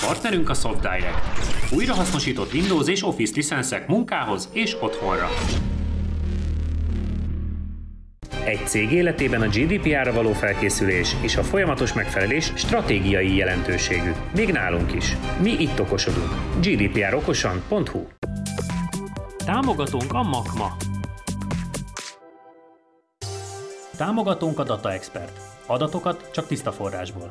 Partnerünk a SoftDirect. Újrahasznosított Windows és Office licenszek munkához és otthonra. Egy cég életében a GDPR-ra való felkészülés és a folyamatos megfelelés stratégiai jelentőségű. Még nálunk is. Mi itt okosodunk. gdprokosan.hu. Támogatónk a Makma. Támogatónk a Data Expert. Adatokat csak tiszta forrásból.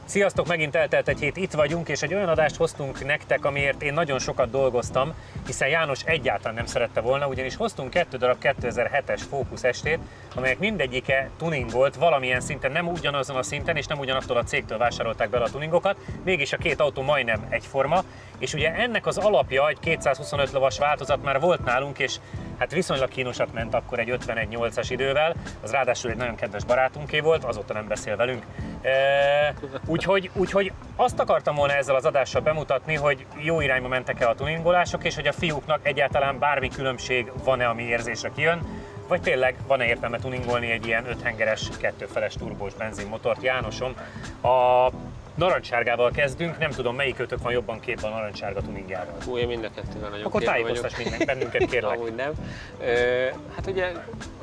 Sziasztok, megint eltelt egy hét, itt vagyunk, és egy olyan adást hoztunk nektek, amiért én nagyon sokat dolgoztam, hiszen János egyáltalán nem szerette volna, ugyanis hoztunk 2 darab 2007-es Focus estét, amelyek mindegyike tuningolt valamilyen szinten, nem ugyanazon a szinten, és nem ugyanattól a cégtől vásárolták bele a tuningokat, mégis a két autó majdnem egyforma, és ugye ennek az alapja, egy 225 lovas változat már volt nálunk, és hát viszonylag kínosat ment akkor egy 51.8-as idővel, az ráadásul egy nagyon kedves barátunké volt, azóta nem beszél velünk. Úgyhogy azt akartam volna ezzel az adással bemutatni, hogy jó irányba mentek-e a tuningolások, és hogy a fiúknak egyáltalán bármi különbség van-e, ami érzésre kijön, vagy tényleg van-e értelme tuningolni egy ilyen 5 hengeres, 2-feles turbós benzinmotort. Jánosom, a narancssárgával kezdünk, nem tudom, melyikőtök van jobban képben a narancssárga tuningjával. Én mind a kettővel nagyon akkor tájékoztass bennünket, kérlek. Amúgy nem. Hát ugye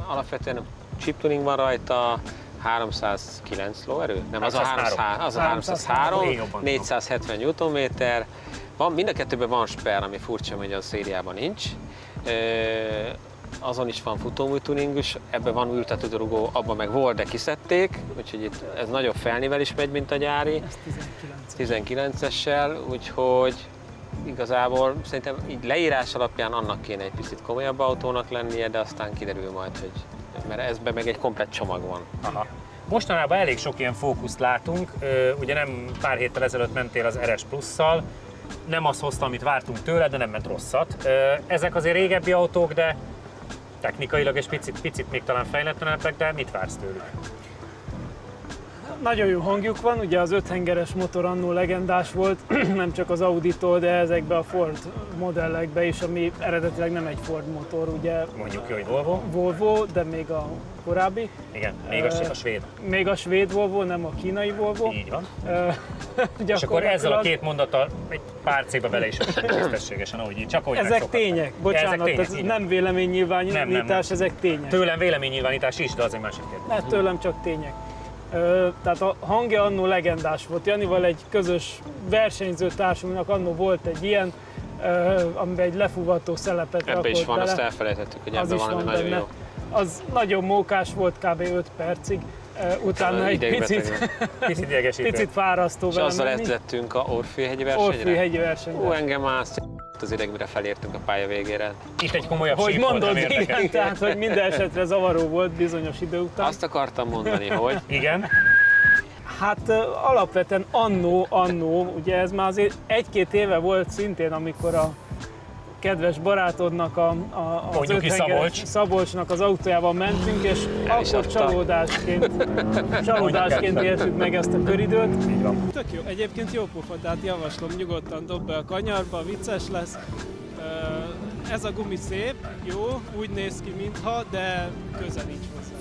alapvetően chip tuning van rajta, 309 lóerő? Nem, az a 303, 470 Nm. Van, mind a kettőben van sper, ami furcsa, hogy a szériában nincs. Azon is van futómű tuningus, ebben van ültetődrugó, abban meg volt, de kiszedték, úgyhogy itt ez nagyobb felnivel is megy, mint a gyári. Ez 19-essel, úgyhogy igazából szerintem így leírás alapján annak kéne egy picit komolyabb autónak lennie, de aztán kiderül majd, hogy mert ezben meg egy komplett csomag van. Aha. Mostanában elég sok ilyen Focust látunk, ugye nem pár héttel ezelőtt mentél az RS Plusszal, nem azt hozta, amit vártunk tőle, de nem ment rosszat. Ezek azért régebbi autók, de technikailag és picit még talán fejletlenebbek, de mit vársz tőlük? Nagyon jó hangjuk van, ugye az 5 hengeres motor annó legendás volt, nem csak az Auditól, de ezekben a Ford modellekben is, ami eredetileg nem egy Ford motor, ugye. Mondjuk jó, hogy Volvo. Volvo, de még a korábbi. Igen, még a svéd. Még a svéd Volvo, nem a kínai Volvo. Így van. És akkor ezzel a két mondattal egy pár cégbe bele is tisztességesen, ahogy így, csak ahogy ezek tények, bocsánat, ez nem véleménynyilvánítás, ezek tények. Tőlem véleménynyilvánítás is, de az egy másik kérdés. Hát tőlem csak tények. Tehát a hangja annó legendás volt. Janival egy közös versenyző társunknak annó volt egy ilyen, amiben egy lefúvató szelepet rakott bele. Ebbe is van, bele. azt elfelejtettük, hogy ebben valami nagyon jó. Az nagyon mókás volt, kb. 5 percig. Utána egy picit fárasztó vele menni. És azzal edzettünk a Orfű-hegyi versenyre? Orfű-hegyi versenyre. Engem az ideg, mire felértünk a pálya végére. Itt egy komolyabb hogy mondod, igen, tehát hogy minden esetre zavaró volt bizonyos idő után. Azt akartam mondani, hogy... Igen. Hát alapvetően annó, ugye ez már azért 1-2 éve volt szintén, amikor a kedves barátodnak az 5 hengeres Szabolcsnak az autójával mentünk, és akkor csalódásként éltük meg ezt a köridőt. Így van. Tök jó, egyébként jó pofa, tehát javaslom, nyugodtan dob be a kanyarba, vicces lesz. Ez a gumi szép, jó, úgy néz ki mintha, de köze nincs hozzá.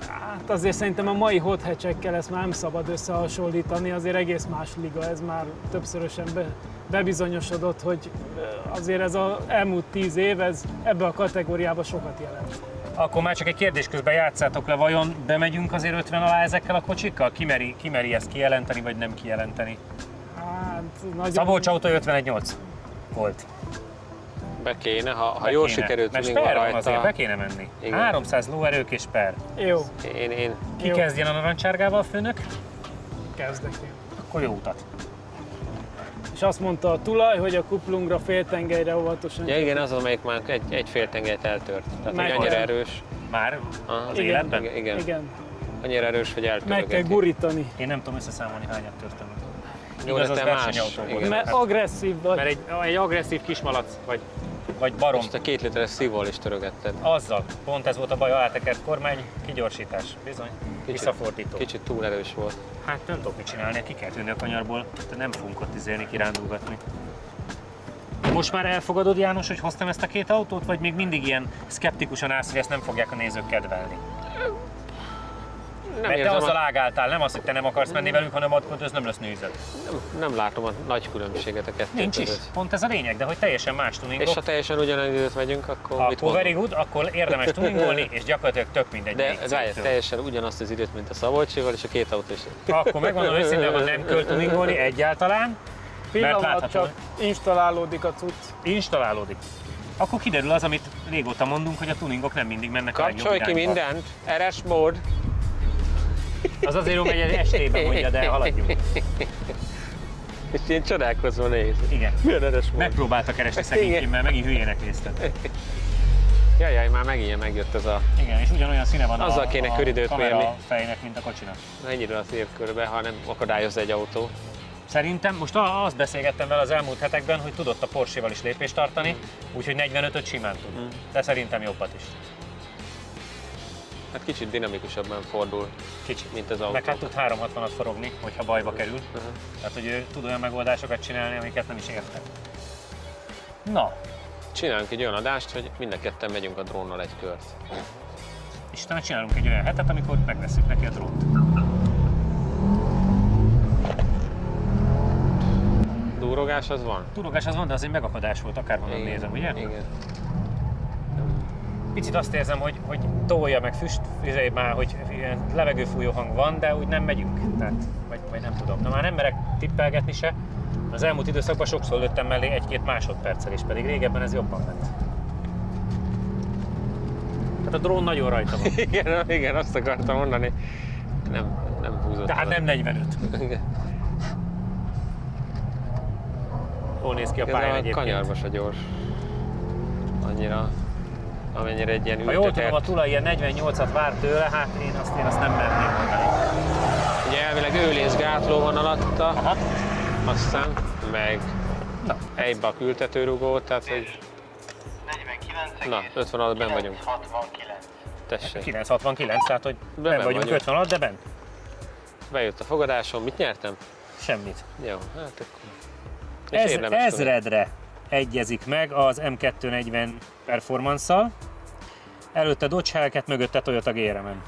Hát azért szerintem a mai hot hatchekkel ezt már nem szabad összehasonlítani, azért egész más liga, ez már többszörösen bebizonyosodott, hogy azért ez az elmúlt 10 év, ez ebbe a kategóriába sokat jelent. Akkor már csak egy kérdés közben játszátok le, vajon bemegyünk azért 50 alá ezekkel a kocsikkal? Ki meri ezt kijelenteni, vagy nem kijelenteni? Hát, nagyon... Szabolcs autó 51.8 volt. Be kéne, ha jól sikerült tuning rajta. Azért be kéne menni. Igen. 300 lóerők és per. Jó. Ki kezdjen a narancsárgával, főnök? Kezdek én. Akkor jó utat. És azt mondta a tulaj, hogy a kuplungra féltengelyre óvatosan. Ja, igen, az, amelyik már egy féltengelyt eltört. Tehát annyira erős. Már az életben? Igen. Annyira erős, hogy eltörögeti. Meg kell gurítani. Én nem tudom összeszámolni, hányat törtem. Jó, de te más. Mert agresszív vagy. Mert egy agresszív kismalac vagy barom. És te 2 literes szívval is törögetted. Azzal. Pont ez volt a baj, alátekert kormány, kigyorsítás. Bizony. Visszafordító. Kicsit túl erős volt. Hát nem tudok mit csinálni, ki kell tűnni a kanyarból. De nem fogunk ott kirándulgatni. Most már elfogadod, János, hogy hoztam ezt a két autót, vagy még mindig ilyen szkeptikusan állsz, hogy ezt nem fogják a nézők kedvelni? Mert te azzal ágáltál, nem az, hogy te nem akarsz menni velünk, hanem akkor ez nem lesz nézet. Nem látom a nagy különbséget a kettő Nincs is, között. pont ez a lényeg, de hogy teljesen más tuningok. És ha teljesen ugyanannyi időt megyünk, akkor mit akkor very good, akkor érdemes tuningolni, és gyakorlatilag tök mindegy. De várj, teljesen ugyanazt az időt, mint a Szabolcsival, és a két autó is. Akkor megmondom őszintén, hogy nem kell tuningolni egyáltalán. Pillanat, csak installálódik a cucc. Installálódik. Akkor kiderül az, amit régóta mondunk, hogy a tuningok nem mindig mennek a legjobb irányba. Kapcsolj ki mindent, RS mód. Az azért jó, hogy egy ST-ben mondja, de haladjunk. És én csodálkozva néz. Igen. Milyen RS mód? Megpróbáltak keresni szegényként, mert megint hülyének nézted. Jaj, már megint megjött ez a... Igen, és ugyanolyan színe van azzal kéne köridőt kamera fejnek, mint a kocsinak. Ennyire az ér körbe, ha nem akadályozza egy autó. Szerintem, most azt beszélgettem vele az elmúlt hetekben, hogy tudott a Porsche-val is lépést tartani, úgyhogy 45-öt simán tud. De szerintem jobbat is. Hát kicsit dinamikusabban fordul, kicsit, mint az autó. Meg hát tud 360-at forogni, hogyha bajba kerül. Tehát, hogy ő tud olyan megoldásokat csinálni, amiket nem is értek. Na. Csinálunk egy olyan adást, hogy mind a ketten megyünk a drónnal egy kört. És utána csinálunk egy olyan hetet, amikor megveszünk neki a drónt. Durogás az van? Durogás az van, de azért megakadás volt, akárhonnan nézem, ugye? Igen. Picit azt érzem, hogy tolja meg már, hogy ilyen levegőfújó hang van, de úgy nem megyünk. Tehát, vagy nem tudom. Na már nem merek tippelgetni se. Az elmúlt időszakban sokszor lőttem mellé 1-2 másodperccel is, pedig régebben ez jobban ment. Tehát a drón nagyon rajta van. igen, azt akartam mondani. Nem húzott. Tehát nem 45. Hol néz ki a pálya egyébként? Kanyarba se gyors. Annyira, amennyire egy ilyen ültetett. Ha jól tudom, a Tula ilyen 48-at vár tőle, hát én azt nem merném mondani. Ugye elvileg őlészgátló van alatta, aha. Aztán meg egybe a ültetőrugó, tehát hogy... 49. Na, 50 alatt benn vagyunk. 969. Tessék. 969, tehát hogy benn vagyunk 50 alatt, de benn. Bejött a fogadásom, mit nyertem? Semmit. Jó, hát akkor... Ezredre egyezik meg az M240 Performance-szal. Előtte Dodge Hellcat, mögötte Toyota GRM-en.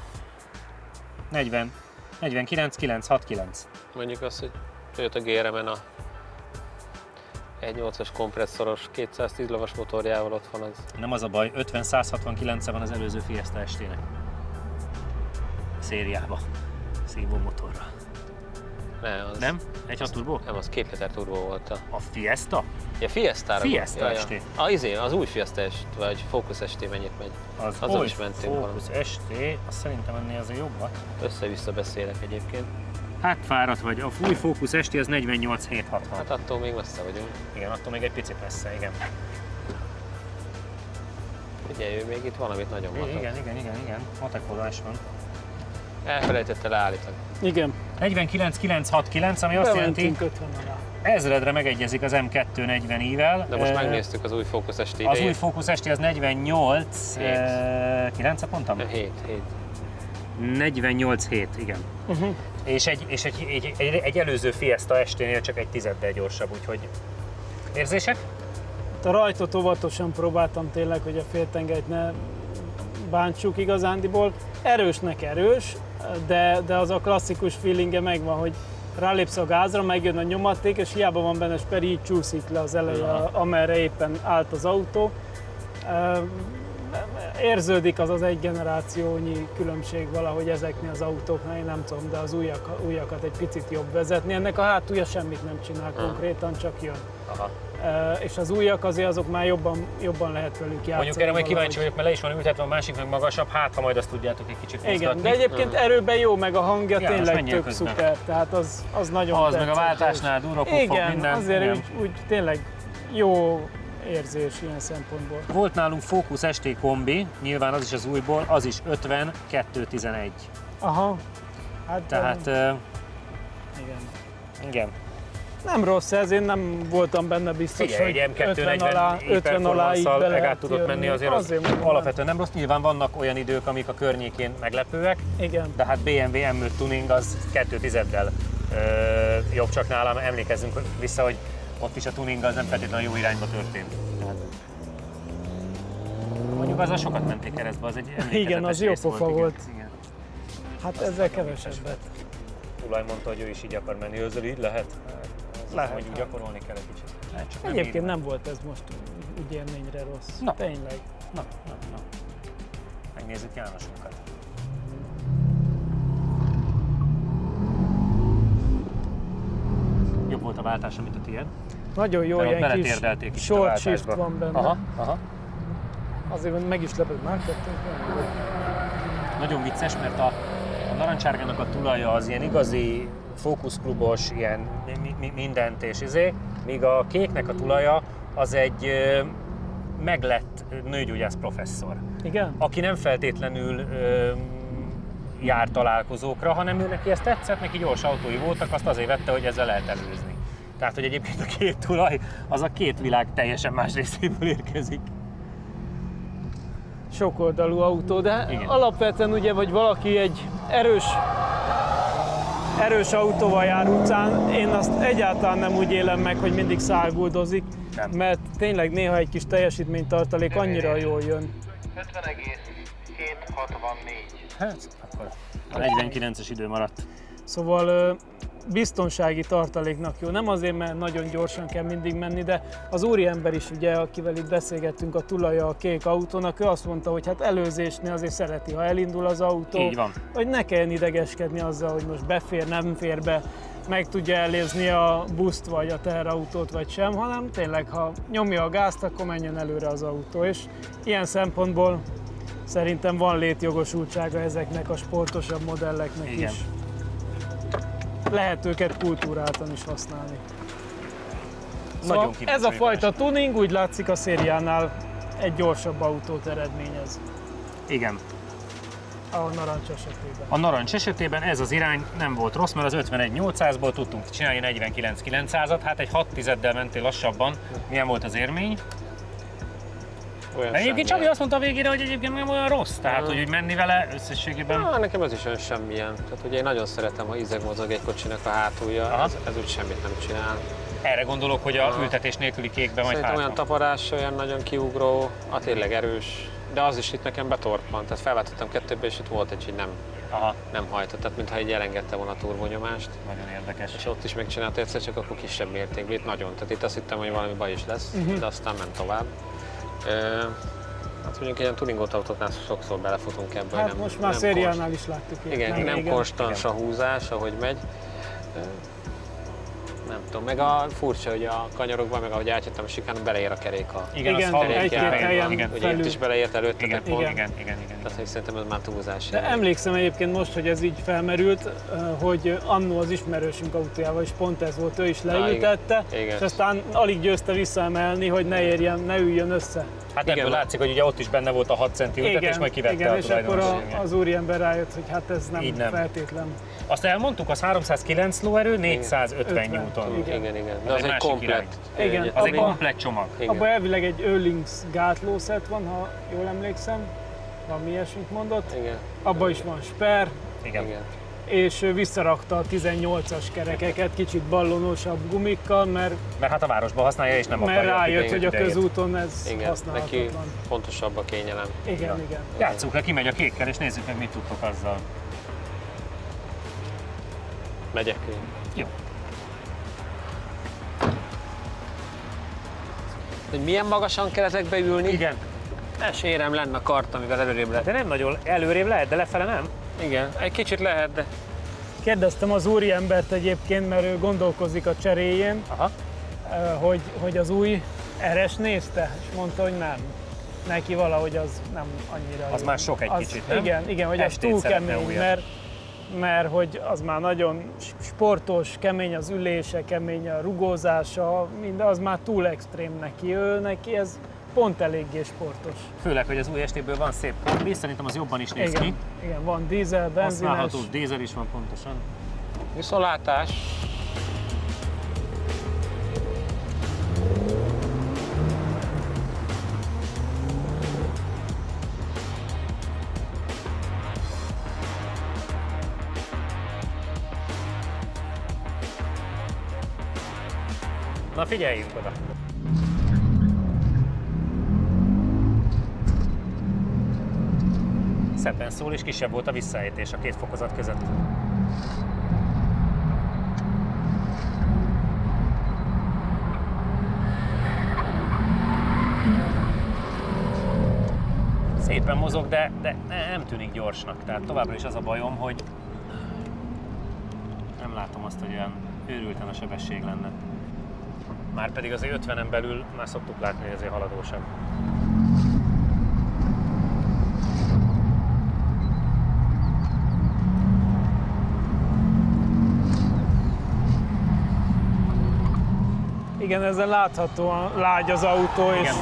49,969. Mondjuk azt, hogy Toyota GRM-en a 1.8-as kompresszoros 210 lovas motorjával ott van az. Nem az a baj, 50-169 van az előző Fiesta ST-nek. Szériába. Szívó motorra. Nem? 1.6 turbo? Nem, az 2 liter turbo volt a Fiesta? Ja, Fiesta-ra. Fiesta ST. Az új Fiesta ST, vagy Focus ST mennyit megy? Az új Focus ST, azt szerintem ennél azért jobbat. Össze-vissza beszélek egyébként. Hát fáradt vagy. A új Focus ST az 48,760. Hát attól még messze vagyunk. Igen, attól még egy picit messze, igen. Ugye ő még itt valamit nagyon matek. Igen. Matekolás van. Elfelejtette leállítani. Igen. 49,969, ami azt jelenti, ezredre megegyezik az M240i-vel. De most megnéztük az új Focus ST idejét. Az új Focus ST az 48, 9 mondtam? 7. 48,7, igen. És egy előző Fiesta ST-nél csak egy tizeddel gyorsabb, úgyhogy érzések? A rajtot óvatosan próbáltam tényleg, hogy a féltengelyt ne bántsuk igazándiból. Erősnek erős, de az a klasszikus feelingje megvan, hogy rálépsz a gázra, megjön a nyomaték, és hiába van benne speri, így csúszik le az eleje, amerre éppen állt az autó. Érződik az egy generációnyi különbség valahogy ezeknél az autóknál, én nem tudom, de az újakat egy picit jobb vezetni. Ennek a hátulja semmit nem csinál konkrétan, csak jön. Aha. És az újak azért azok már jobban lehet velük játszani. Mondjuk erre majd kíváncsi vagyok, mert le is van ültetve, a másik meg magasabb, hát ha majd azt tudjátok egy kicsit mozgatni. Igen, de egyébként erőben jó, meg a hangja tényleg tök szuper, tehát az nagyon az meg a váltásnál durva puffog minden. Igen, azért úgy tényleg jó érzés ilyen szempontból. Volt nálunk Focus ST kombi, nyilván az is az újból, az is 50-211. Aha. Hát tehát... Igen. Nem rossz ez, én nem voltam benne biztos, figyelj, hogy 50 alá így be lehet tudott menni, azért alapvetően nem rossz. Nyilván vannak olyan idők, amik a környékén meglepőek, igen. De hát BMW M5 tuning az 2 tizeddel jobb csak nálam. Emlékezzünk vissza, hogy ott is a tuning az nem feltétlenül jó irányba történt. Tehát... Mondjuk azzal sokat menték keresztbe, az egy emlékezetes Igen, az jó rész pofa igen. volt. Igen. Hát ezzel kevesebbet. Tulaj mondta, hogy ő is így akar menni, ezzel így lehet? Lehet. Mondjuk gyakorolni kell egy kicsit. Lehet, csak Egyébként nem volt ez most úgy élményre rossz. Na. Tényleg. Na. Megnézzük Jánosunkat. Jobb volt a váltása, mint a tiéd. Nagyon jó, Mert ott ilyen kis beletérdelték kicsit a short shift váltásba. van benne. Aha. Azért meg is lepett már kettőnk. Nagyon vicces, mert a narancsárgának a tulaja az ilyen igazi fókuszklubos, ilyen mindent és míg a kéknek a tulaja az egy meglett nőgyógyász professzor. Igen? Aki nem feltétlenül jár találkozókra, hanem ő neki ezt tetszett, neki gyors autói voltak, azt azért vette, hogy ezzel lehet előzni. Tehát, hogy egyébként a két tulaj, az a két világ teljesen más részéből érkezik. Sokoldalú autó, de Igen. alapvetően ugye, vagy valaki egy erős autóval jár utcán, én azt egyáltalán nem úgy élem meg, hogy mindig száguldozik, Nem. mert tényleg néha egy kis teljesítménytartalék annyira jól jön. 50,764. Hát, akkor a 49-es idő maradt. Szóval biztonsági tartaléknak jó. Nem azért, mert nagyon gyorsan kell mindig menni, de az úriember is, ugye, akivel itt beszélgettünk, a tulaja a kék autónak, ő azt mondta, hogy hát előzésnél azért szereti, ha elindul az autó, Így van. hogy ne kelljen idegeskedni azzal, hogy most befér, nem fér be, meg tudja elézni a buszt vagy a teherautót vagy sem, hanem tényleg, ha nyomja a gázt, akkor menjen előre az autó. És ilyen szempontból szerintem van létjogosultsága ezeknek a sportosabb modelleknek Igen. is. Lehet őket kultúráltan is használni. Szóval kíváncsi ez a vagyok fajta tuning úgy látszik a szériánál egy gyorsabb autót eredményez Igen. a narancs esetében. A narancs esetében ez az irány nem volt rossz, mert az 51-800-ból tudtunk csinálni 49-900-at, hát egy 6 tizeddel mentél lassabban. Milyen volt az érmény? Olyan De egyébként semmilyen. Csabi azt mondta a végére, hogy egyébként nem olyan rossz, tehát hogy menni vele összességében. Nekem ez is olyan semmilyen. Tehát ugye én nagyon szeretem, ha ízeg mozog egy kocsinak a hátulja, Aha. ez úgy semmit nem csinál. Erre gondolok, hogy a ültetés nélküli kékben majd Szerintem olyan hátra. taparás, olyan nagyon kiugró, tényleg erős, de az is itt nekem betorpant. Tehát felváltottam kettőbe, és itt volt egy, hogy Aha, nem hajtott, tehát mintha így elengedte volna a turbonyomást. nagyon érdekes. És ott is megcsinálta egyszer, csak akkor kisebb mértékben, itt nagyon. Tehát itt azt hittem, hogy valami baj is lesz, de aztán ment tovább. Hát mondjuk ilyen tuningolt autóknál sokszor belefutunk ebbe, Hát hogy most már szériánál is láttuk ilyet. Igen, nem konstans a húzás, ahogy megy. Nem tudom, meg a furcsa, hogy a kanyarokban, meg ahogy átjöttem a sikán, beleér a keréka. Igen, Igen, azt hallottuk, egy-két igen, helyen igen, Ugye felül. itt is beleért előtte, igen, pont. igen. Tehát hogy szerintem ez már túlzás. De emlékszem egyébként most, hogy ez így felmerült, hogy annó az ismerősünk autójával is pont ez volt, ő is leültette, igen. és aztán alig győzte visszaemelni, hogy ne üljön össze. Hát Igen, ebből mert- látszik, hogy ugye ott is benne volt a 6 centi ültetés, majd kivette igen, a és akkor tulajdonos. az úriember rájött, hogy hát ez Így nem nem. feltétlen. Azt elmondtuk, az 309 lóerő, 450 50. Newton. Igen. De Az az egy egy másik komplett. irány. Igen, Az egy abban- komplett csomag. Igen. Abban elvileg egy Öhlings gátlószett van, ha jól emlékszem, valami ilyesmit mondott. Igen. Abban is van sper, Igen. Igen. és visszarakta a 18-as kerekeket kicsit ballonosabb gumikkal, mert Mert hát a városban használja és nem akarja. rájött, hogy a idejét. közúton ez Igen. Neki használhatatlan. fontosabb a kényelem. Igen, igen. Játsszuk le, kimegy a kékkel, és nézzük meg, mit tudtok azzal. Megyek. Jó. Hogy milyen magasan kell ezekbe ülni? Igen. Esélyrem lenne a kart, amivel előrébb lehet. De nem nagyon előrébb lehet, de lefele nem? Igen, egy kicsit lehet, de Kérdeztem az úriembert egyébként, mert ő gondolkozik a cseréjén, Aha. hogy az új RS nézte, és mondta, hogy nem. Neki valahogy az nem annyira Az jó. már sok egy kicsit, nem? Igen, hogy az Estét túl szeretne kemény, újat. mert hogy az már nagyon sportos, kemény az ülése, kemény a rugózása, minden, az már túl extrém neki. Neki ez pont eléggé sportos. Főleg, hogy az új estéből van szép kombi, szerintem az jobban is néz ki. Igen, van dízel, benzines. Használható dízel is van pontosan. viszontlátás. Na Na figyeljünk oda! Szebben szól, és kisebb volt a visszaejtés a két fokozat között. Szépen mozog, de nem tűnik gyorsnak. Tehát továbbra is az a bajom, hogy nem látom azt, hogy olyan őrülten a sebesség lenne. Márpedig azért 50-en belül már szoktuk látni, hogy azért haladósabb. Igen, ezzel láthatóan lágy az autó, és Igen.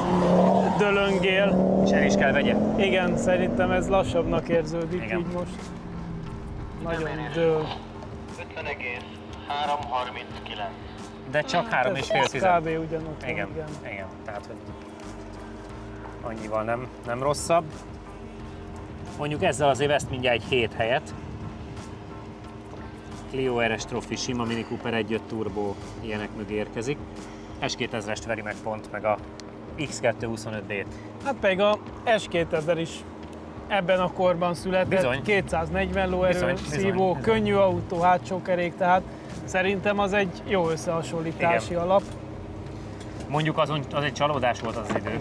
dölöngél. És el is kell vegye. Igen, szerintem ez lassabbnak érződik. Igen. Így most. Nagyon dől. 50,339. De csak 3,5 Ez tized. kb. Ugyanott. Igen, igen. Tehát, hogy annyival nem rosszabb. Mondjuk ezzel azért veszt mindjárt egy 7 helyet. Clio RS Trophy, sima Mini Cooper 1.5 Turbo ilyenek mögé érkezik. S2000-est veri meg pont, meg a X225D-t. Hát pedig a S2000 is ebben a korban született. Bizony. 240 lóerő Bizony, szívó, bizony. könnyű autó, hátsó kerék, tehát szerintem az egy jó összehasonlítási Igen. alap. Mondjuk az egy csalódás volt az idő.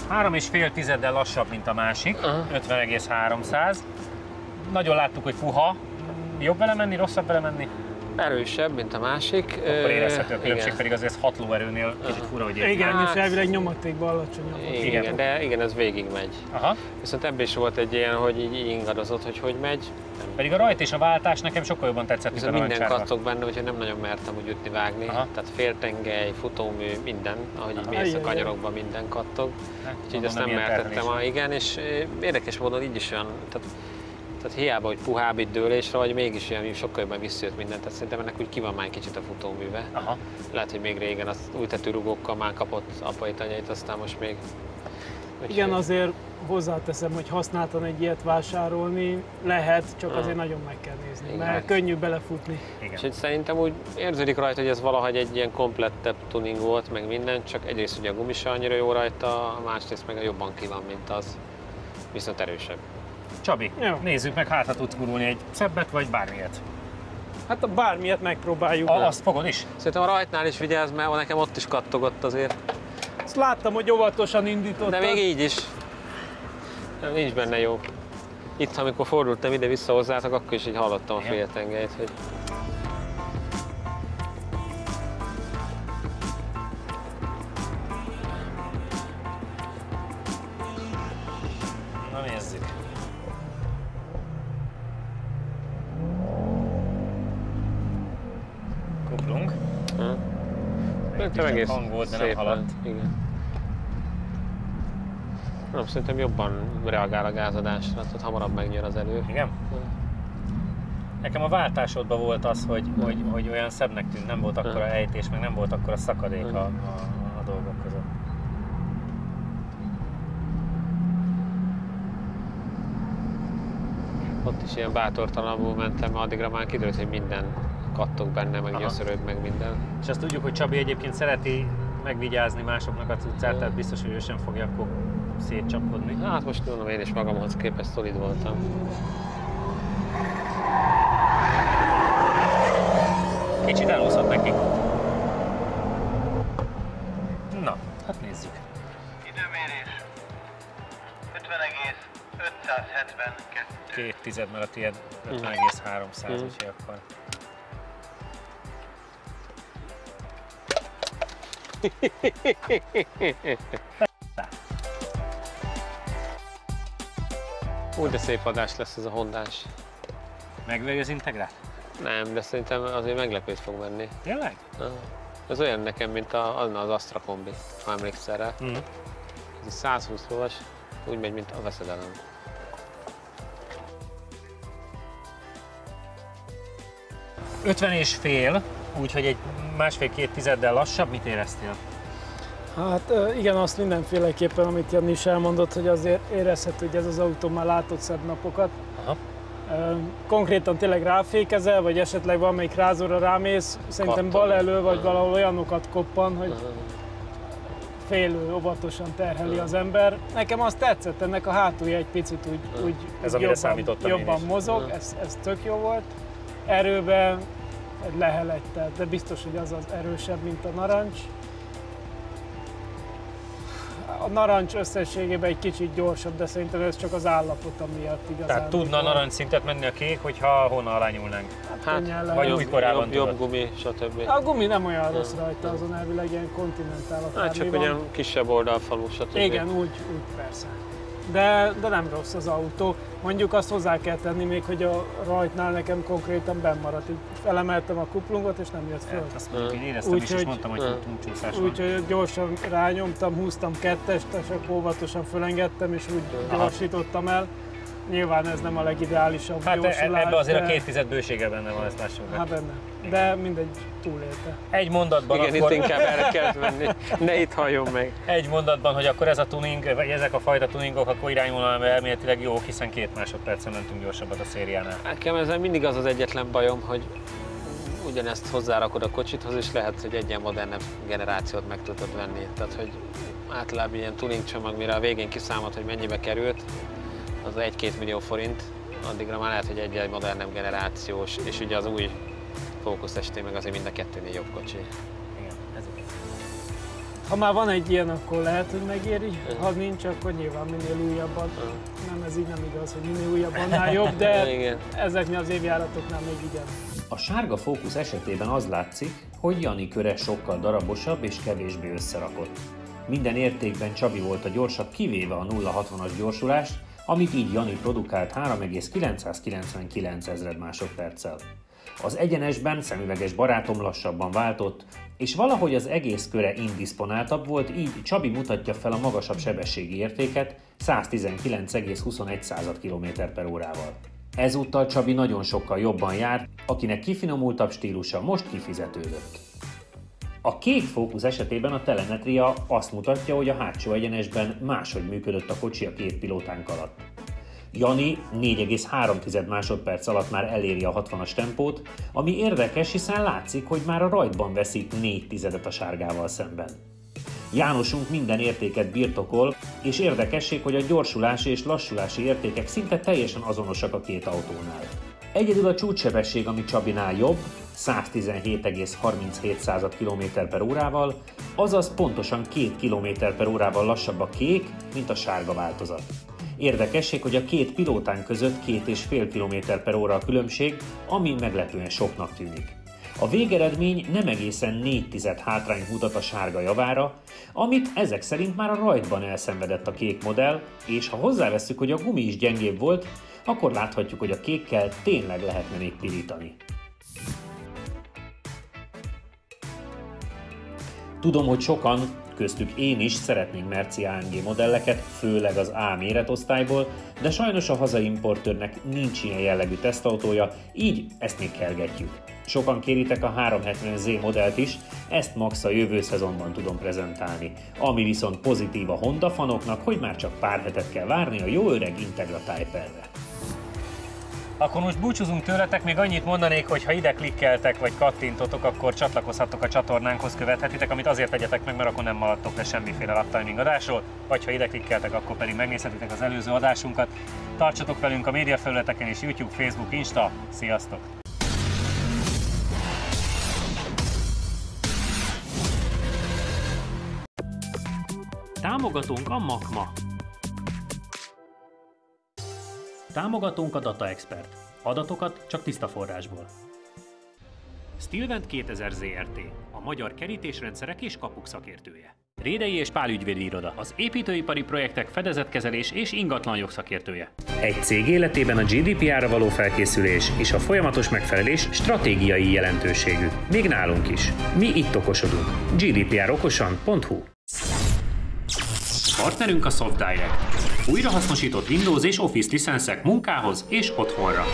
3,5 tizeddel lassabb, mint a másik, 50,300. Nagyon láttuk, hogy puha. Jobb vele menni, rosszabb vele menni? Erősebb, mint a másik. Akkor érezhető a különbség, Igen. pedig azért 6 lóerőnél kicsit fura, hogy érzi. Igen, Hát- és elvileg nyomatékban alacsonyabb. Igen, de igen, ez végig megy. Aha. Viszont ebben is volt egy ilyen, hogy így ingadozott, hogy megy. Pedig a rajt és a váltás nekem sokkal jobban tetszett, mint a Viszont minden narancsárga. kattog benne, úgyhogy nem nagyon mertem úgy ütni, vágni. Aha. Tehát féltengely, futómű, minden, ahogy így mész a Ajjajjaj. kanyarokban, minden kattog. Hát, Úgyhogy mondom, ezt nem ilyen mertettem. terhelés. Igen, és érdekes módon így is olyan, tehát hiába, hogy puhább itt dőlésre, vagy mégis olyan sokkal jobban visszajött mindent, tehát szerintem ennek úgy ki van már egy kicsit a futóműve. Aha. Lehet, hogy még régen az új tetőrugókkal már kapott apait, anyait, aztán most még. Igen, azért hozzáteszem, hogy használtan egy ilyet vásárolni lehet, csak azért nagyon meg kell nézni, Igen. mert könnyű belefutni. Igen. Úgyhogy szerintem úgy érződik rajta, hogy ez valahogy egy ilyen komplettebb tuning volt, meg minden, csak egyrészt ugye a gumi se annyira jó rajta, másrészt meg jobban ki van, mint az, viszont erősebb. Csabi, Jó. nézzük meg, hát ha tudsz gurulni egy szebbet, vagy bármilyet. Hát a bármilyet megpróbáljuk. Azt fogod is? Szerintem a rajtnál is vigyázz, mert nekem ott is kattogott azért, Azt láttam, hogy óvatosan indítottad. de még így is. Nincs benne jó. Itt, amikor fordultam ide-vissza hozzátok, akkor is így hallottam a Igen. féltengelyt, hogy Na nézzük. Kuplunk. szerintem egész hang volt, de nem szép haladt. lett. Igen. Nem, szerintem jobban reagál a gázadásra, tehát hamarabb megnyer az elő. Igen? Nekem a váltásodban volt az, hogy olyan szebbnek tűnt, nem volt akkora ejtés, meg nem volt akkora szakadék a dolgok között. Ott is ilyen bátortalanul mentem, mert addigra már kiderült, hogy minden kattog benne, meg Aha. gyöszöröd, meg minden. És azt tudjuk, hogy Csabi egyébként szereti megvigyázni másoknak a cuccát, tehát biztos, hogy ő sem fogja akkor szétcsapkodni. Hát most mondom, én is magamhoz képest szolid voltam. Kicsit elúszott neki. Na, hát nézzük. Időmérés 50,572. 2 tized, mert a tiéd 50,300, úgyhogy akkor... Úgy, de szép adás lesz ez a hondás. Megveri az integrát? Nem, de szerintem azért meglepőt fog menni. Tényleg? Ez olyan nekem, mint az Astra kombi, ha emlékszel rá. Mhm. Ez egy 120 lovas, úgy megy, mint a veszedelem. ,50,5, úgyhogy egy másfél-két tizeddel lassabb. Mit éreztél? Hát igen, azt mindenféleképpen, amit Jani is elmondott, hogy azért érezhető, hogy ez az autó már látott szebb napokat. Aha. Konkrétan tényleg ráfékezel, vagy esetleg valamelyik rázóra rámész, szerintem bal elől vagy valahol olyanokat koppan, hogy félő, óvatosan terheli az ember. Nekem az tetszett, ennek a hátulja egy picit úgy jobban mozog, ez tök jó volt. Erőben lehelettel, de biztos, hogy az erősebb, mint a narancs. A narancs összességében egy kicsit gyorsabb, de szerintem ez csak az állapota miatt igazán. Tehát tudna a narancs szintet menni a kék, hogyha honnan alá nyúlnánk? Hát, vagy úgy korábban jobb gumi, stb. A gumi nem olyan rossz rajta, azon elvileg ilyen kontinentál akármi hát csak van. ugyan kisebb oldalfalú, stb. Igen, úgy persze. De nem rossz az autó. Mondjuk azt hozzá kell tenni még, hogy a rajtnál nekem konkrétan benn maradt. Így felemeltem a kuplungot és nem jött föl. Azt mondjuk, én éreztem is, és mondtam, hogy túlcsúszás van. Úgyhogy gyorsan rányomtam, húztam kettest, és akkor óvatosan fölengedtem, és úgy gyorsítottam el. Nyilván ez nem a legideálisabb gyorsulás. Hát ebben azért a 2 tized bősége benne van, ezt lássuk meg. Hát benne. De mindegy, túlélte. Egy mondatban igen, akkor... itt inkább erre kell venni, ne itt halljon meg. Egy mondatban, hogy akkor ez a tuning, vagy ezek a fajta tuningok akkor irányvonalban elméletileg jók, hiszen 2 másodpercen mentünk gyorsabbat a szériánál. Nekem ezzel mindig az egyetlen bajom, hogy ugyanezt hozzárakod a kocsithoz, és lehet, hogy egy ilyen modernebb generációt meg tudod venni. Tehát, hogy általában ilyen tuning csomag, mire a végén kiszámolt, hogy mennyibe került, az 1-2 millió forint, addigra már lehet, hogy egy modernebb generációs, és ugye az új Focus ST meg azért mind a kettőnél jobb kocsi. Igen, ez igaz. Ha már van egy ilyen, akkor lehet, hogy megéri, ha nincs, akkor nyilván minél újabban. Nem, ez így nem igaz, hogy minél újabb annál jobb, de ezeknél az évjáratoknál még igen. A sárga Focus esetében az látszik, hogy Jani köre sokkal darabosabb és kevésbé összerakott. Minden értékben Csabi volt a gyorsabb, kivéve a 0-60-as gyorsulást, amit így Jani produkált 3,999 másodperccel. Az egyenesben szemüveges barátom lassabban váltott, és valahogy az egész köre indisponáltabb volt, így Csabi mutatja fel a magasabb sebességi értéket 119,21 km/h-val. Ezúttal Csabi nagyon sokkal jobban járt, akinek kifinomultabb stílusa most kifizetődött. A kék Focus esetében a telemetria azt mutatja, hogy a hátsó egyenesben máshogy működött a kocsi a 2 pilótánk alatt. Jani 4,3 másodperc alatt már eléri a 60-as tempót, ami érdekes, hiszen látszik, hogy már a rajtban veszít 4 tizedet a sárgával szemben. Jánosunk minden értéket birtokol, és érdekesség, hogy a gyorsulási és lassulási értékek szinte teljesen azonosak a két autónál. Egyedül a csúcssebesség, ami Csabinál jobb, 117,37 km/h-val, azaz pontosan 2 km/h-val lassabb a kék, mint a sárga változat. Érdekesség, hogy a két pilótán között 2,5 km/h a különbség, ami meglepően soknak tűnik. A végeredmény nem egészen 4 tized hátrányt mutat a sárga javára, amit ezek szerint már a rajtban elszenvedett a kék modell, és ha hozzáveszünk, hogy a gumi is gyengébb volt, akkor láthatjuk, hogy a kékkel tényleg lehetne még pirítani. Tudom, hogy sokan, köztük én is szeretnénk Merci AMG modelleket, főleg az A méretosztályból, de sajnos a hazai importőrnek nincs ilyen jellegű tesztautója, így ezt még kergetjük. Sokan kéritek a 370Z modellt is, ezt max a jövő szezonban tudom prezentálni. Ami viszont pozitív a Honda fanoknak, hogy már csak pár hetet kell várni a jó öreg Integra Type-re. Akkor most búcsúzunk tőletek, még annyit mondanék, hogy ha ide klikkeltek vagy kattintotok, akkor csatlakozhattok a csatornánkhoz, követhetitek, amit azért tegyetek meg, mert akkor nem maradtok le semmiféle laptiming adásról, vagy ha ide klikkeltek, akkor pedig megnézhetitek az előző adásunkat. Tartsatok velünk a médiafelületeken és YouTube, Facebook, Insta. Sziasztok! Támogatónk a Makma. Támogatónk a Data Expert. Adatokat csak tiszta forrásból. Stilvent 2000 Zrt. A magyar kerítésrendszerek és kapuk szakértője. Rédei és Pál ügyvédi iroda. Az építőipari projektek fedezetkezelés és ingatlan jogszakértője. Egy cég életében a GDPR-ra való felkészülés és a folyamatos megfelelés stratégiai jelentőségű. Még nálunk is. Mi itt okosodunk. gdprokosan.hu. Partnerünk a SoftDirect. Újrahasznosított Windows és Office licenszek munkához és otthonra.